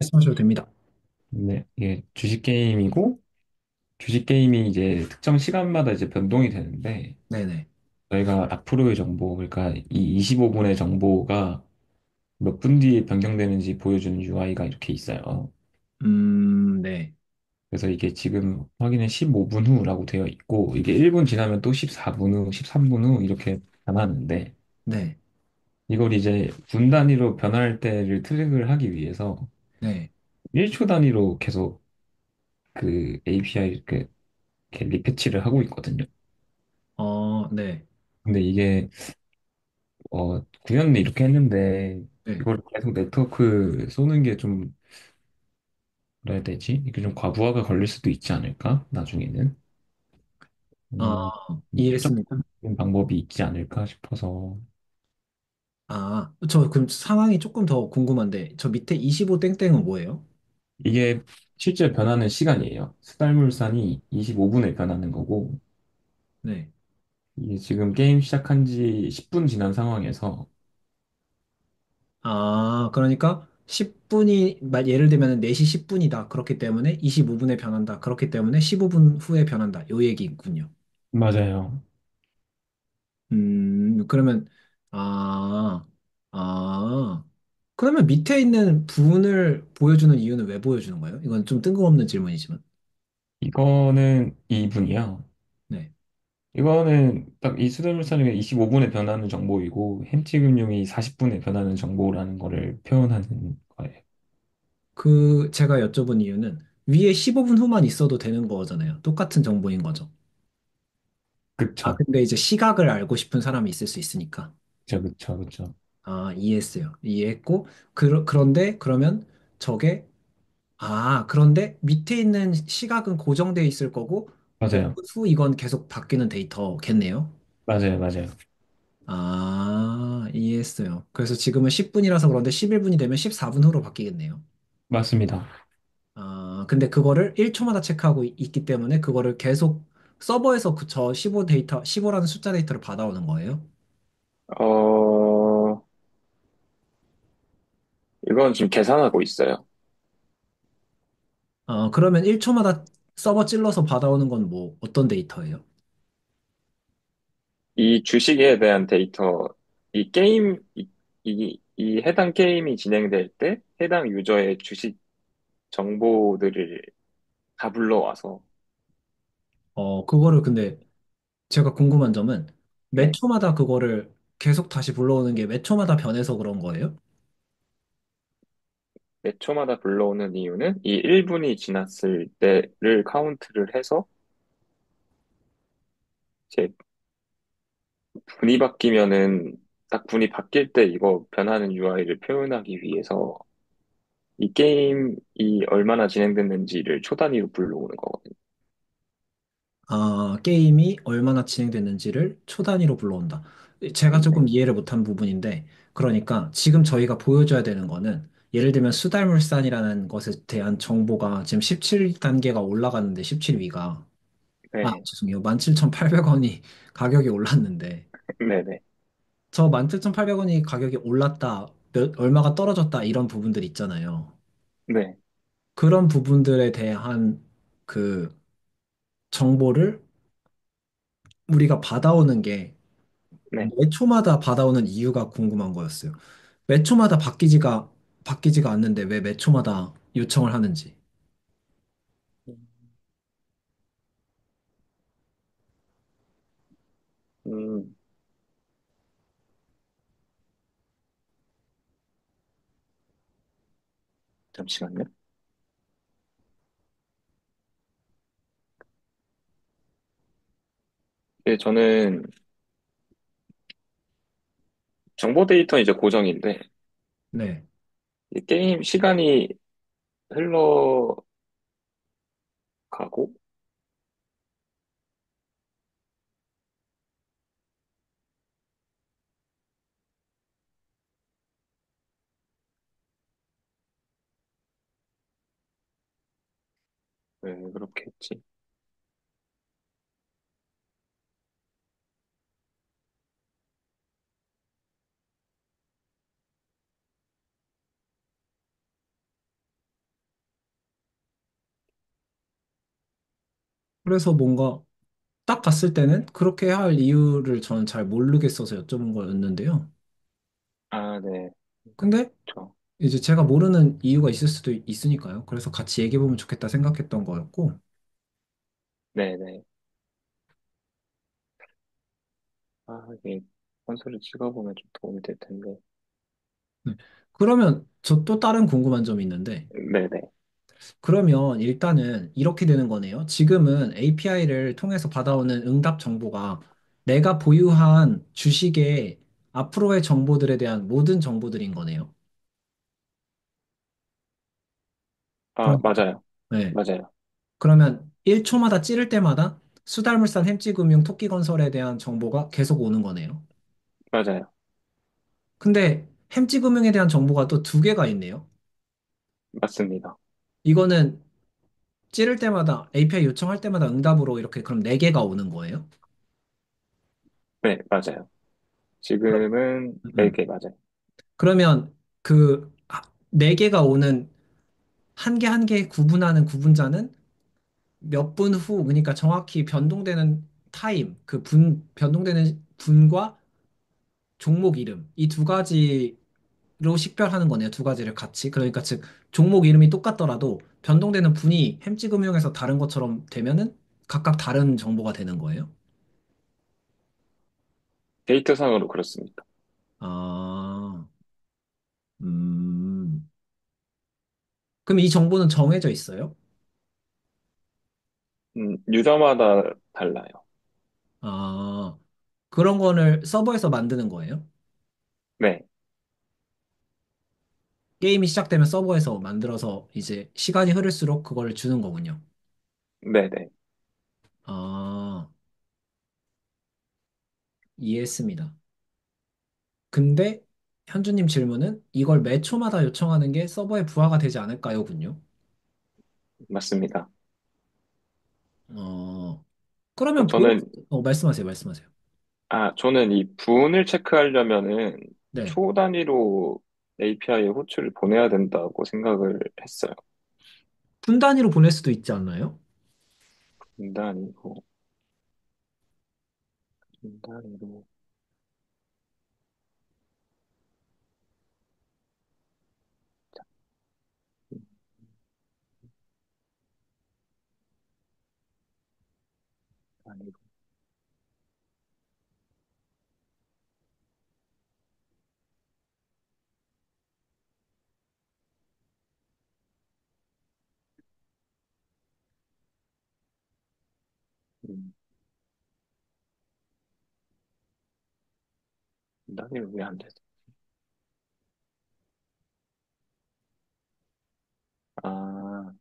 말씀하셔도 됩니다. 네, 이게 주식 게임이고, 주식 게임이 이제 특정 시간마다 이제 변동이 되는데, 네네. 저희가 앞으로의 정보, 그러니까 이 25분의 정보가 몇 분 뒤에 변경되는지 보여주는 UI가 이렇게 있어요. 네. 그래서 이게 지금 확인은 15분 후라고 되어 있고, 이게 1분 지나면 또 14분 후, 13분 후 이렇게 변하는데, 네. 이걸 이제 분 단위로 변할 때를 트랙을 하기 위해서 네. 1초 단위로 계속 그 API 이렇게 리패치를 하고 있거든요. 네. 근데 이게 구현을 이렇게 했는데 네. 이걸 계속 네트워크 쏘는 게 좀 뭐라 해야 되지? 이게 좀 과부하가 걸릴 수도 있지 않을까? 나중에는 아, 음, 이해했습니다. 최적화된 방법이 있지 않을까 싶어서 저 그럼 상황이 조금 더 궁금한데, 저 밑에 25 땡땡은 뭐예요? 이게 실제 변하는 시간이에요. 수달물산이 25분에 변하는 거고 네. 이게 지금 게임 시작한 지 10분 지난 상황에서 그러니까 10분이, 예를 들면 4시 10분이다. 그렇기 때문에 25분에 변한다. 그렇기 때문에 15분 후에 변한다. 요 얘기군요. 맞아요. 그러면, 아, 아, 그러면 밑에 있는 분을 보여주는 이유는 왜 보여주는 거예요? 이건 좀 뜬금없는 질문이지만. 이거는 2분이요. 네. 이거는 딱 이 수달물산이 25분에 변하는 정보이고 햄찌금융이 40분에 변하는 정보라는 거를 표현하는 거예요. 제가 여쭤본 이유는 위에 15분 후만 있어도 되는 거잖아요. 똑같은 정보인 거죠. 그쵸. 근데 이제 시각을 알고 싶은 사람이 있을 수 있으니까. 그쵸, 그쵸, 그쵸. 이해했어요. 이해했고, 그런데, 그러면 저게, 그런데 밑에 있는 시각은 고정되어 있을 거고, 맞아요. 5분 후 이건 계속 바뀌는 데이터겠네요. 맞아요, 맞아요. 이해했어요. 그래서 지금은 10분이라서 그런데 11분이 되면 14분 후로 바뀌겠네요. 맞습니다. 근데 그거를 1초마다 체크하고 있기 때문에 그거를 계속 서버에서 저 15 데이터, 15라는 숫자 데이터를 받아오는 거예요. 어, 이건 지금 계산하고 있어요. 그러면 1초마다 서버 찔러서 받아오는 건 뭐, 어떤 데이터예요? 이 주식에 대한 데이터, 이 게임, 이 해당 게임이 진행될 때 해당 유저의 주식 정보들을 다 불러와서, 그거를 근데 제가 궁금한 점은 몇 네. 초마다 그거를 계속 다시 불러오는 게 몇 초마다 변해서 그런 거예요? 몇 초마다 불러오는 이유는 이 1분이 지났을 때를 카운트를 해서 제 분이 바뀌면은 딱 분이 바뀔 때 이거 변하는 UI를 표현하기 위해서 이 게임이 얼마나 진행됐는지를 초 단위로 불러오는 거거든요. 게임이 얼마나 진행됐는지를 초 단위로 불러온다. 제가 네. 조금 이해를 못한 부분인데, 그러니까 지금 저희가 보여줘야 되는 거는, 예를 들면 수달물산이라는 것에 대한 정보가 지금 17단계가 올라갔는데, 17위가. 네. 죄송해요. 17,800원이 가격이 올랐는데, 네네. 저 17,800원이 가격이 올랐다, 얼마가 떨어졌다, 이런 부분들 있잖아요. 네. 그런 부분들에 대한 그 정보를 우리가 받아오는 게 네. 몇 초마다 받아오는 이유가 궁금한 거였어요. 몇 초마다 바뀌지가 않는데 왜 몇 초마다 요청을 하는지. 음, 잠시만요. 네, 저는 정보 데이터는 이제 고정인데 네. 이 게임 시간이 흘러가고 왜 그렇게 했지? 그래서 뭔가 딱 봤을 때는 그렇게 할 이유를 저는 잘 모르겠어서 여쭤본 거였는데요. 아, 네. 근데 그렇죠. 이제 제가 모르는 이유가 있을 수도 있으니까요. 그래서 같이 얘기해보면 좋겠다 생각했던 거였고. 네네. 아, 이게 컨솔을 찍어보면 좀 도움이 될 텐데. 네. 그러면 저 또 다른 궁금한 점이 있는데, 네네. 그러면 일단은 이렇게 되는 거네요. 지금은 API를 통해서 받아오는 응답 정보가 내가 보유한 주식의 앞으로의 정보들에 대한 모든 정보들인 거네요. 아, 그럼, 맞아요. 네. 맞아요. 그러면 1초마다 찌를 때마다 수달물산 햄찌금융 토끼건설에 대한 정보가 계속 오는 거네요. 맞아요. 근데 햄찌금융에 대한 정보가 또 두 개가 있네요. 맞습니다. 이거는 찌를 때마다 API 요청할 때마다 응답으로 이렇게 그럼 네 개가 오는 거예요? 네, 맞아요. 그럼- 지금은 음. 4개 맞아요. 그러면 그 네 개가 오는 한 개 한 개 구분하는 구분자는 몇 분 후, 그러니까 정확히 변동되는 타임, 변동되는 분과 종목 이름, 이 두 가지로 식별하는 거네요. 두 가지를 같이. 그러니까 즉, 종목 이름이 똑같더라도 변동되는 분이 햄찌금융에서 다른 것처럼 되면은 각각 다른 정보가 되는 거예요. 데이터상으로 그렇습니다. 아, 음. 그럼 이 정보는 정해져 있어요? 유저마다 달라요. 아, 그런 거를 서버에서 만드는 거예요? 네, 게임이 시작되면 서버에서 만들어서 이제 시간이 흐를수록 그걸 주는 거군요. 네네. 아, 이해했습니다. 근데 현주님 질문은 이걸 매 초마다 요청하는 게 서버에 부하가 되지 않을까요?군요. 맞습니다. 어, 그러면 저는, 말씀하세요, 말씀하세요. 저는 이 분을 체크하려면은 네. 초 단위로 API에 호출을 보내야 된다고 생각을 했어요. 분 단위로 보낼 수도 있지 않나요? 분 단위로, 분 단위로, 분 단위로, 분 단위로 왜 안 되지? 아,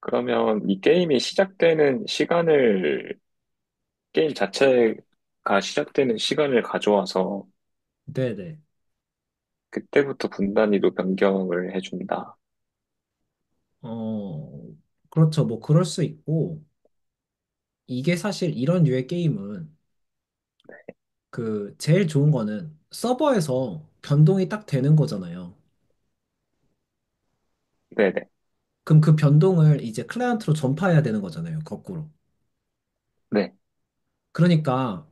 그러면 이 게임이 시작되는 시간을, 게임 자체가 시작되는 시간을 가져와서 네네. 그때부터 분 단위로 변경을 해준다. 어, 그렇죠. 뭐, 그럴 수 있고, 이게 사실 이런 류의 게임은 그, 제일 좋은 거는 서버에서 변동이 딱 되는 거잖아요. 네네. 그럼 그 변동을 이제 클라이언트로 전파해야 되는 거잖아요. 거꾸로. 네. 그러니까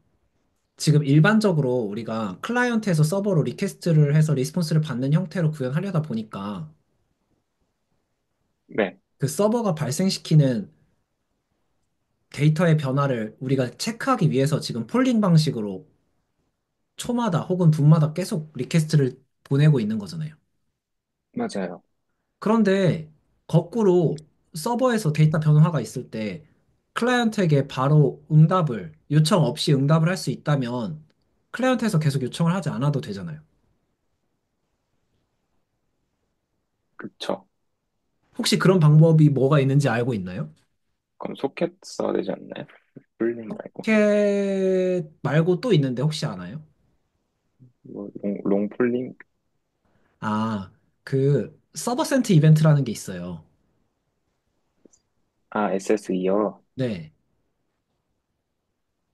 지금 일반적으로 우리가 클라이언트에서 서버로 리퀘스트를 해서 리스폰스를 받는 형태로 구현하려다 보니까 네. 그 서버가 발생시키는 데이터의 변화를 우리가 체크하기 위해서 지금 폴링 방식으로 초마다 혹은 분마다 계속 리퀘스트를 보내고 있는 거잖아요. 맞아요. 그런데 거꾸로 서버에서 데이터 변화가 있을 때 클라이언트에게 바로 요청 없이 응답을 할 수 있다면 클라이언트에서 계속 요청을 하지 않아도 되잖아요. 그쵸. 혹시 그런 방법이 뭐가 있는지 알고 있나요? 그럼 소켓 써야 되지 않나요? 풀링 말고. 포켓 말고 또 있는데 혹시 아나요? 뭐, 롱폴링? 아, 서버 센트 이벤트라는 게 있어요. 아, SSE요? 네.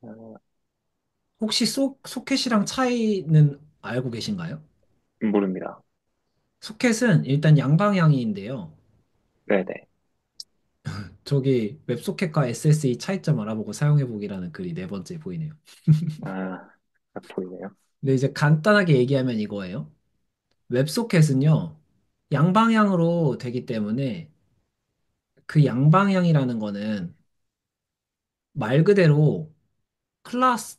아, 혹시 소켓이랑 차이는 알고 계신가요? 모릅니다. 소켓은 일단 양방향이인데요. 네네. 저기 웹소켓과 SSE 차이점 알아보고 사용해보기라는 글이 네 번째 보이네요. 아, 딱 보이네요. 근데 이제 간단하게 얘기하면 이거예요. 웹소켓은요, 양방향으로 되기 때문에 그 양방향이라는 거는 말 그대로 클라스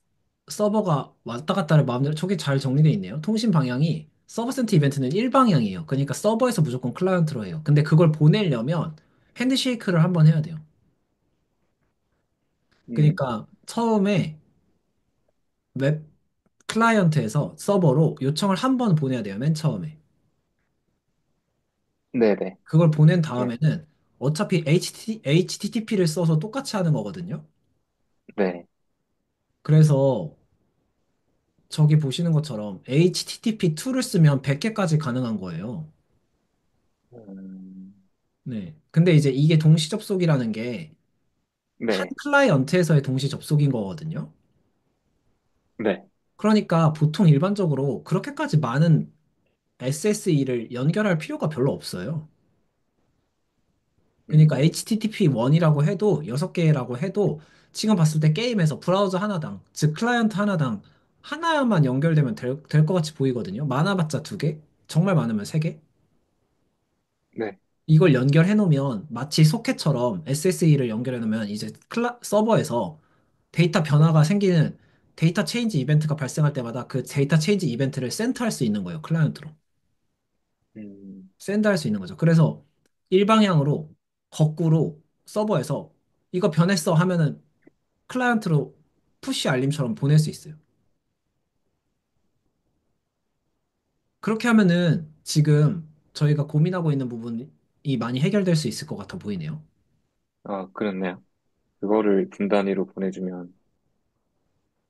서버가 왔다 갔다를 마음대로 저게 잘 정리되어 있네요. 통신 방향이 서버 센트 이벤트는 일방향이에요. 그러니까 서버에서 무조건 클라이언트로 해요. 근데 그걸 보내려면 핸드쉐이크를 한번 해야 돼요. 음, 그러니까 처음에 웹 클라이언트에서 서버로 요청을 한 번 보내야 돼요. 맨 처음에. 네네. 그걸 보낸 예. 다음에는 어차피 HTTP를 써서 똑같이 하는 거거든요. 네. 그래서 저기 보시는 것처럼 HTTP2를 쓰면 100개까지 가능한 거예요. 음, 네. 근데 이제 이게 동시 접속이라는 게 한 네. 클라이언트에서의 동시 접속인 거거든요. 네. 그러니까 보통 일반적으로 그렇게까지 많은 SSE를 연결할 필요가 별로 없어요. 그러니까 음, HTTP1이라고 해도 6개라고 해도 지금 봤을 때 게임에서 브라우저 하나당, 즉 클라이언트 하나당 하나만 연결되면 될 것 같이 보이거든요. 많아봤자 2개, 정말 많으면 3개. 네. 이걸 연결해 놓으면 마치 소켓처럼 SSE를 연결해 놓으면 이제 서버에서 데이터 변화가 생기는 데이터 체인지 이벤트가 발생할 때마다 그 데이터 체인지 이벤트를 센트할 수 있는 거예요. 클라이언트로. 음, 샌드할 수 있는 거죠. 그래서 일방향으로 거꾸로 서버에서 이거 변했어 하면은 클라이언트로 푸시 알림처럼 보낼 수 있어요. 그렇게 하면은 지금 저희가 고민하고 있는 부분이 많이 해결될 수 있을 것 같아 보이네요. 아, 그렇네요. 그거를 분 단위로 보내주면,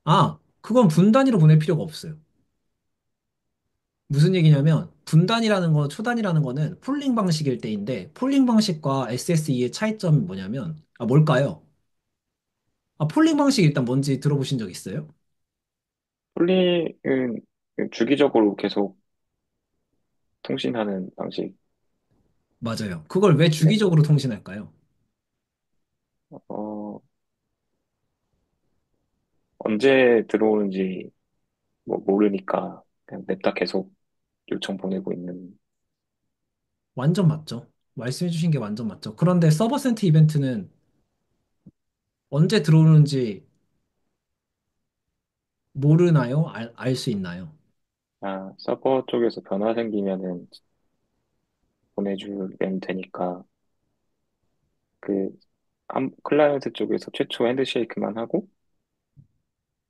아, 그건 분 단위로 보낼 필요가 없어요. 무슨 얘기냐면 분단이라는 거, 초단이라는 거는 폴링 방식일 때인데 폴링 방식과 SSE의 차이점이 뭐냐면 뭘까요? 폴링 방식 일단 뭔지 들어보신 적 있어요? 폴링은 주기적으로 계속 통신하는 방식. 맞아요. 그걸 왜 네. 주기적으로 통신할까요? 어, 언제 들어오는지 뭐 모르니까 그냥 냅다 계속 요청 보내고 있는. 완전 맞죠. 말씀해 주신 게 완전 맞죠. 그런데 서버 센트 이벤트는 언제 들어오는지 모르나요? 알 수 있나요? 아, 서버 쪽에서 변화 생기면은 보내주면 되니까 그 클라이언트 쪽에서 최초 핸드쉐이크만 하고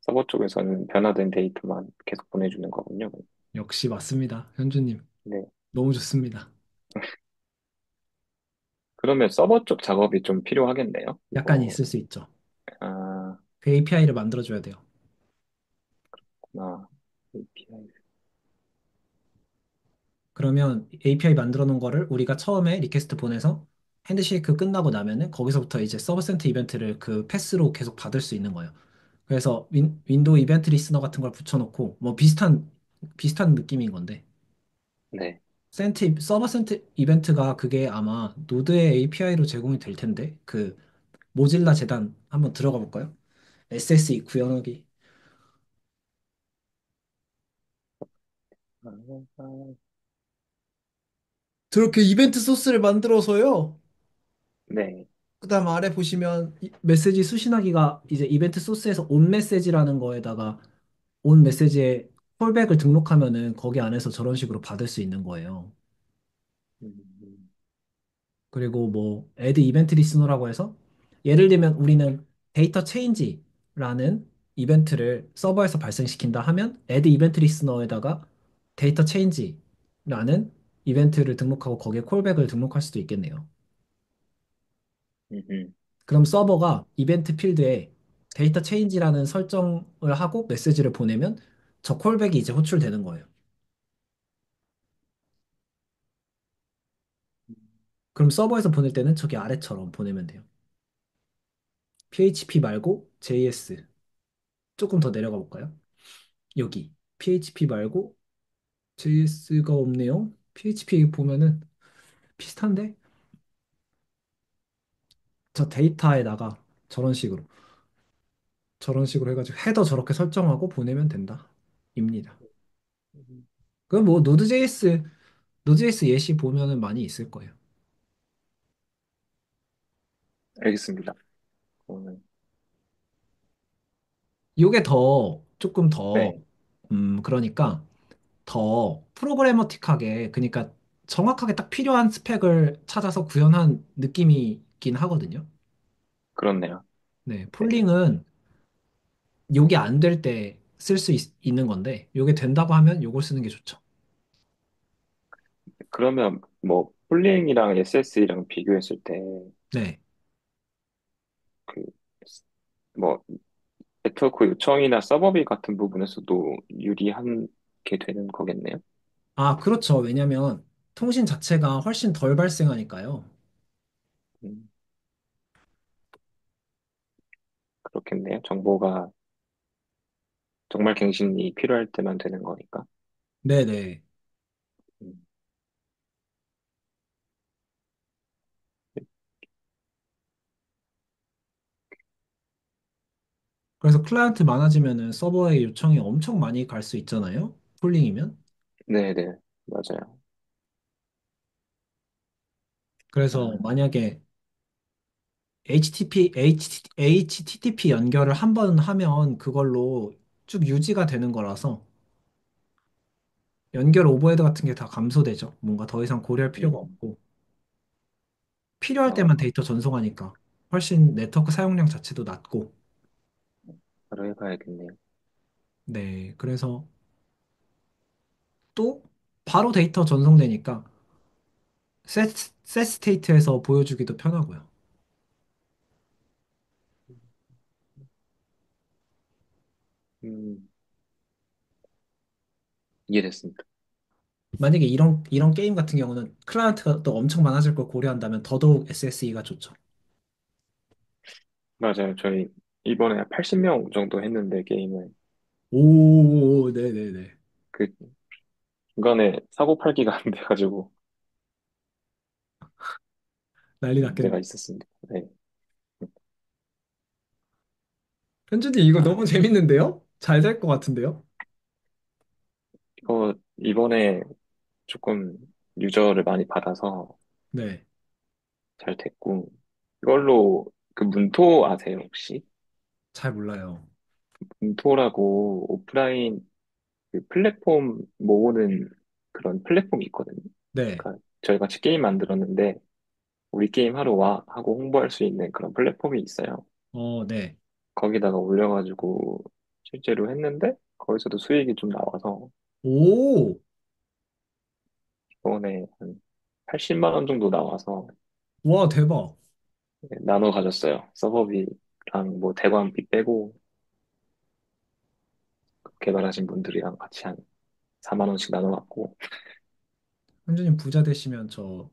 서버 쪽에서는 변화된 데이터만 계속 보내주는 거군요. 역시 맞습니다. 현주님. 네. 너무 좋습니다. 그러면 서버 쪽 작업이 좀 필요하겠네요. 약간 이거, 있을 수 있죠. 아, 그 API를 만들어줘야 돼요. 나 API. 그러면 API 만들어 놓은 거를 우리가 처음에 리퀘스트 보내서 핸드쉐이크 끝나고 나면은 거기서부터 이제 서버 센터 이벤트를 그 패스로 계속 받을 수 있는 거예요. 그래서 윈도우 이벤트 리스너 같은 걸 붙여놓고 뭐 비슷한 느낌인 건데 네. 서버 센터 이벤트가 그게 아마 노드의 API로 제공이 될 텐데 그 모질라 재단 한번 들어가 볼까요? SSE 구현하기. 아, 아, 저렇게 이벤트 소스를 만들어서요. 네. 그다음 아래 보시면 메시지 수신하기가 이제 이벤트 소스에서 온 메시지라는 거에다가 온 메시지에 콜백을 등록하면은 거기 안에서 저런 식으로 받을 수 있는 거예요. 음, 그리고 뭐 add 이벤트 리스너라고 해서 예를 들면 우리는 데이터 체인지라는 이벤트를 서버에서 발생시킨다 하면 add 이벤트 리스너에다가 데이터 체인지라는 이벤트를 등록하고 거기에 콜백을 등록할 수도 있겠네요. 음, 음, 그럼 서버가 이벤트 필드에 데이터 체인지라는 설정을 하고 메시지를 보내면 저 콜백이 이제 호출되는 거예요. 그럼 서버에서 보낼 때는 저기 아래처럼 보내면 돼요. PHP 말고 JS. 조금 더 내려가 볼까요? 여기. PHP 말고 JS가 없네요. PHP 보면은 비슷한데? 저 데이터에다가 저런 식으로, 저런 식으로 해가지고 헤더 저렇게 설정하고 보내면 된다. 입니다. 음, 그럼 뭐 노드.js 예시 보면은 많이 있을 거예요. 알겠습니다. 오늘 요게 더, 조금 더, 네, 그러니까 더 프로그래머틱하게, 그러니까 정확하게 딱 필요한 스펙을 찾아서 구현한 느낌이긴 하거든요. 그렇네요. 네, 네. 폴링은 요게 안 될 때 쓸 수 있는 건데, 요게 된다고 하면 요걸 쓰는 게 좋죠. 그러면 뭐 폴링이랑 SS랑 비교했을 때 네. 그 뭐 네트워크 요청이나 서버비 같은 부분에서도 유리하게 되는 거겠네요. 아, 그렇죠. 왜냐면 통신 자체가 훨씬 덜 발생하니까요. 음, 그렇겠네요. 정보가 정말 갱신이 필요할 때만 되는 거니까. 네네. 음, 그래서 클라이언트 많아지면은 서버에 요청이 엄청 많이 갈 수 있잖아요. 폴링이면. 네네, 맞아요. 그래서 아, 만약에 HTTP 연결을 한 번 하면 그걸로 쭉 유지가 되는 거라서 연결 오버헤드 같은 게 다 감소되죠. 뭔가 더 이상 고려할 필요가 음, 없고 필요할 때만 어, 데이터 전송하니까 훨씬 네트워크 사용량 자체도 낮고. 바로 해봐야겠네요. 네. 그래서 또 바로 데이터 전송되니까 셋 스테이트에서 보여주기도 편하고요. 음, 이해됐습니다. 만약에 이런 게임 같은 경우는 클라이언트가 또 엄청 많아질 걸 고려한다면 더더욱 SSE가 좋죠. 맞아요. 저희 이번에 80명 정도 했는데 게임을 오, 네네네. 그 중간에 사고 팔기가 안 돼가지고 난리 났겠네. 문제가 있었습니다. 네. 현준님, 이거 아, 너무 재밌는데요? 잘 될 것 같은데요? 이거 이번에 조금 유저를 많이 받아서 네, 잘 됐고 이걸로 그 문토 아세요 혹시? 잘 몰라요. 문토라고 오프라인 그 플랫폼 모으는 그런 플랫폼이 있거든요. 네, 그러니까 저희 같이 게임 만들었는데 우리 게임 하러 와 하고 홍보할 수 있는 그런 플랫폼이 있어요. 네. 거기다가 올려가지고 실제로 했는데 거기서도 수익이 좀 나와서 오, 이번에 한 80만 원 정도 나와서 와, 대박. 나눠 가졌어요. 서버비랑 뭐 대관비 빼고 개발하신 분들이랑 같이 한 4만 원씩 나눠 갖고 현준님 부자 되시면 저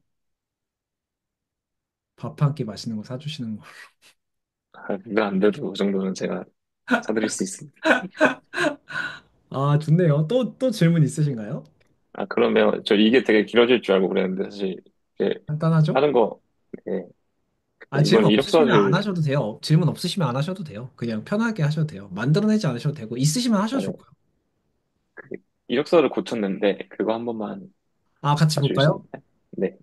밥 한 끼 맛있는 거 사주시는 거. 안 돼도 그 정도는 제가 사드릴 수 있습니다. 아, 좋네요. 또 질문 있으신가요? 아, 그러면 저 이게 되게 길어질 줄 알고 그랬는데 사실 이게 간단하죠? 하는 거, 네. 아, 질문 이번에 없으시면 안 이력서를, 하셔도 돼요. 질문 없으시면 안 하셔도 돼요. 그냥 편하게 하셔도 돼요. 만들어내지 않으셔도 되고, 있으시면 하셔도 아, 좋고요. 그 이력서를 고쳤는데 그거 한 번만 아, 같이 봐줄 수 볼까요? 있나요? 네.